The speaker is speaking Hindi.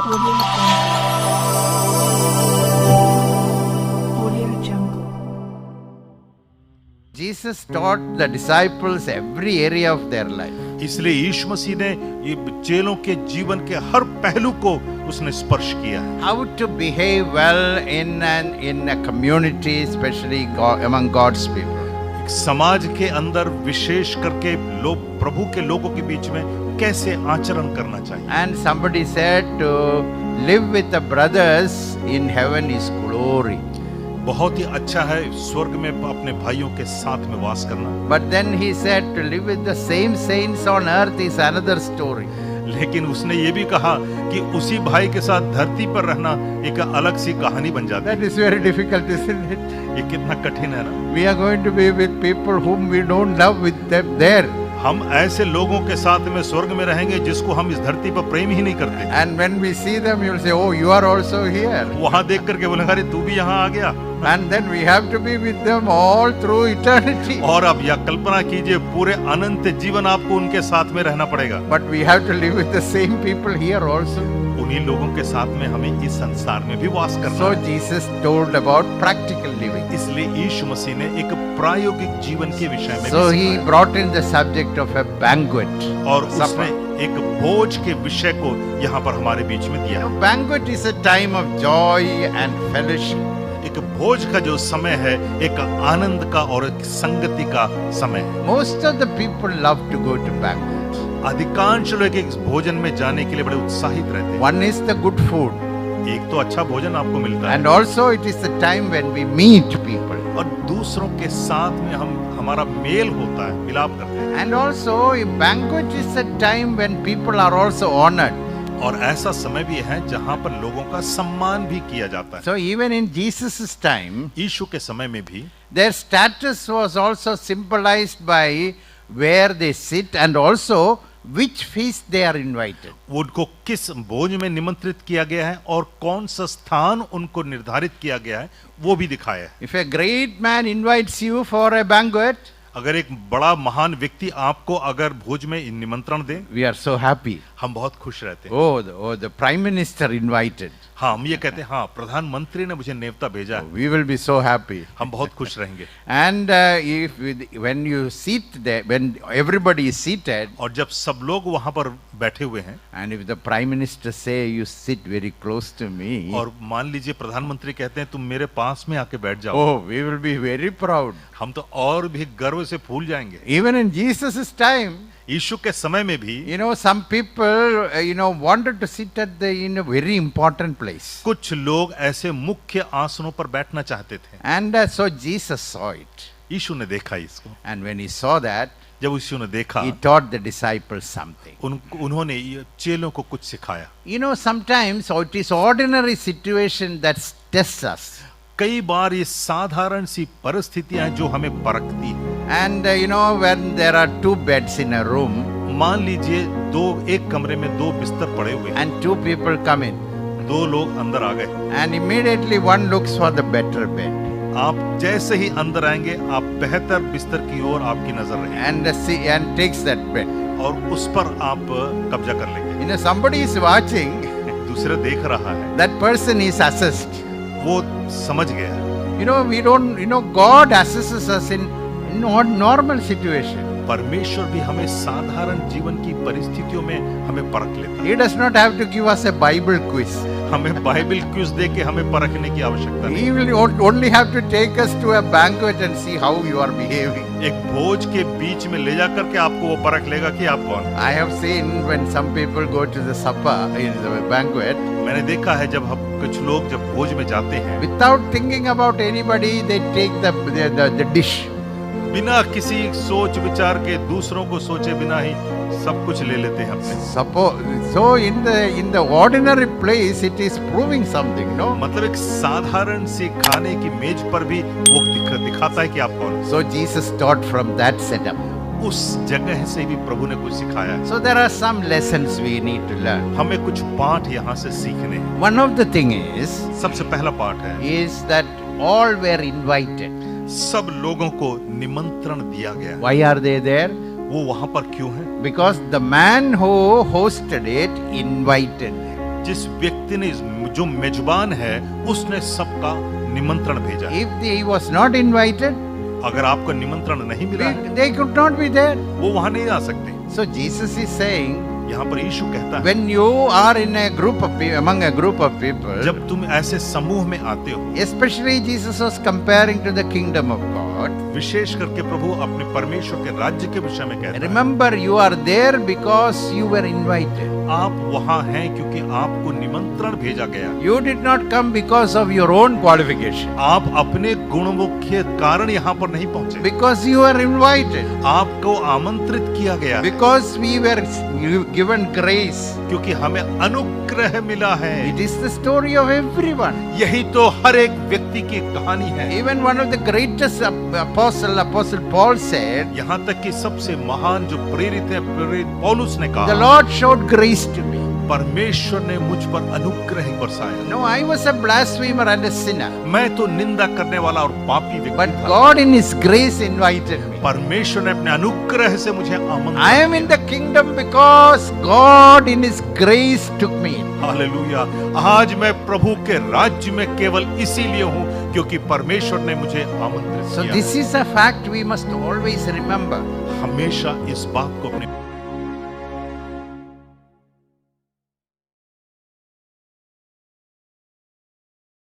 Audio Jungle. Jesus taught the disciples every area of their life. इसलिए यीशु मसीह ने ये चेलों के जीवन के हर पहलू को उसने स्पर्श किया है। How to behave well in a community, especially among God's people. एक समाज के अंदर विशेष करके लोग प्रभु के लोगों के बीच में कैसे आचरण करना चाहिए। And somebody said to live with the brothers in heaven is glory. बहुत ही अच्छा है स्वर्ग में अपने भाइयों के साथ में वास करना। But then he said to live with the same saints on earth is another story. लेकिन उसने ये भी कहा कि उसी भाई के साथ धरती पर रहना एक अलग सी कहानी बन जाती है। That is very difficult, isn't it? ये कितना कठिन है ना। We are going to be with people whom we don't love with them there. हम ऐसे लोगों के साथ में स्वर्ग में रहेंगे जिसको हम इस धरती पर प्रेम ही नहीं करते। And when we see them, you will say, "Oh, you are also here." वहाँ देख करके बोलेंगे अरे तू भी यहाँ आ गया। And then we have to be with them all through eternity. और अब यह कल्पना कीजिए पूरे अनंत जीवन आपको उनके साथ में रहना पड़ेगा। But we have to live with the same people here also. उन्हीं लोगों के साथ में हमें इस संसार में भी वास करना So है। Jesus told about practical living. इसलिए यीशु मसीह ने एक प्रायोगिक जीवन के विषय में So भी he सिखाया। brought in the subject of a banquet. और supper. उसने एक भोज के विषय को यहाँ पर हमारे बीच में दिया। You know, banquet is a time of joy and fellowship. एक भोज का जो समय है एक आनंद का और एक संगति का समय है। Most of the people love to go to banquet. अधिकांश लोग इस भोजन में जाने के लिए बड़े उत्साहित रहते हैं। One is the good food. एक तो अच्छा भोजन आपको मिलता है And also it is the time when we meet people. और दूसरों के साथ में हमारा मेल होता है, मिलाप करते हैं। And also a banquet is a time when people are also honored. और ऐसा समय भी है जहाँ पर लोगों का सम्मान भी किया जाता है। So even in Jesus' time, यीशु के समय में भी their status was also symbolized by where they sit and also which feast they are invited. उनको किस भोज में निमंत्रित किया गया है और कौन सा स्थान उनको निर्धारित किया गया है वो भी दिखाया है। If a great man invites you for a banquet, अगर एक बड़ा महान व्यक्ति आपको अगर भोज में निमंत्रण दे, we are so happy. हम बहुत खुश रहते हैं। Oh, the prime minister invited. हाँ, हम ये कहते हैं हाँ प्रधानमंत्री ने मुझे नेवता भेजा है। We will be so happy. हम बहुत खुश रहेंगे। And when you sit there, when everybody is seated, और जब सब लोग वहाँ पर बैठे हुए हैं and if the prime minister say you sit very close to me, और मान लीजिए प्रधानमंत्री कहते हैं तुम मेरे पास में आके बैठ जाओ, oh, we will be very proud. हम तो और भी गर्व से फूल जाएंगे। Even in Jesus' time, यीशु के समय में भी you know, some people, wanted to sit at in a very important place. कुछ लोग ऐसे मुख्य आसनों पर बैठना चाहते थे। And so Jesus saw it. यीशु ने देखा इसको। And when he saw that, जब यीशु ने देखा he taught the disciples something. उन्होंने ये चेलों को कुछ सिखाया। You know, sometimes it is ordinary situation that tests us. कई बार ये साधारण सी परिस्थितियां हैं जो हमें परखती हैं। And when there are two beds in a room, मान लीजिए एक कमरे में दो बिस्तर पड़े हुए हैं, and two people come in, दो लोग अंदर आ गए, and immediately one looks for the better bed, आप जैसे ही अंदर आएंगे आप बेहतर बिस्तर की ओर आपकी नजर रहेगी and takes that bed. और उस पर आप कब्जा कर लेंगे। Somebody is watching, दूसरा देख रहा है, that person is assessed. वो समझ गया। We don't, God assesses us in normal situation. परमेश्वर भी हमें साधारण जीवन की परिस्थितियों में हमें परख लेता है। He does not have to give us a Bible quiz. हमें बाइबल क्विज दे के हमें परखने की आवश्यकता नहीं। He will only have to take us to a banquet and see how you are behaving. एक भोज के बीच में ले जा करके आपको वो परख लेगा कि आप कौन। I have seen when some people go to the supper in the banquet, मैंने देखा है जब हम कुछ लोग जब भोज में जाते हैं without thinking about anybody, they take the dish. बिना किसी सोच विचार के दूसरों को सोचे बिना ही सब कुछ ले लेते हैं अपने। So in the ordinary place, it is proving something, no? मतलब एक साधारण सी खाने की मेज पर भी वो दिखाता है कि आप कौन। So Jesus taught from that setup. उस जगह से भी प्रभु ने कुछ सिखाया है। So there are some lessons we need to learn. हमें कुछ पाठ यहाँ से सीखने हैं। One of the thing is सबसे पहला पाठ है that all were invited. सब लोगों को निमंत्रण दिया गया। Why are they there? वो वहाँ पर क्यों है? Because the man who hosted it invited them. जिस व्यक्ति ने जो मेजबान है उसने सबका निमंत्रण भेजा। If he was not invited, अगर आपको निमंत्रण नहीं मिला है, they could not be there. वो वहां नहीं आ सकते। So Jesus is saying, यहाँ पर यीशु कहता है, when you are in a group of among a group of people, जब तुम ऐसे समूह में आते हो, especially Jesus was comparing to the kingdom of God. विशेष करके प्रभु अपने परमेश्वर के राज्य के विषय में कहता है, Remember, you are there because you were invited. आप वहां हैं क्योंकि आपको निमंत्रण भेजा गया। You did not come because of your own qualification. आप अपने गुणों के कारण यहाँ पर नहीं पहुंचे, Because you were invited. आपको आमंत्रित किया गया, Because we were given grace. क्योंकि हमें अनुग्रह मिला है। It is the story of everyone. यही तो हर एक व्यक्ति की कहानी है। Even one of the greatest Apostle Paul said, यहाँ तक कि सबसे महान जो प्रेरित है, प्रेरित पौलुस ने the कहा, Lord showed grace to me. परमेश्वर ने मुझ पर अनुग्रह बरसाया। No, I was a blasphemer and a sinner. मैं तो निंदा करने वाला और पापी व्यक्ति But था। God in His grace invited me. परमेश्वर ने अपने अनुग्रह से मुझे आमंत्रित I am in the kingdom because God in His grace took me. Hallelujah. आज मैं प्रभु के राज्य में केवल इसीलिए हूँ क्योंकि परमेश्वर ने मुझे आमंत्रित So किया। this is a fact we must always remember. हमेशा इस बात को अपने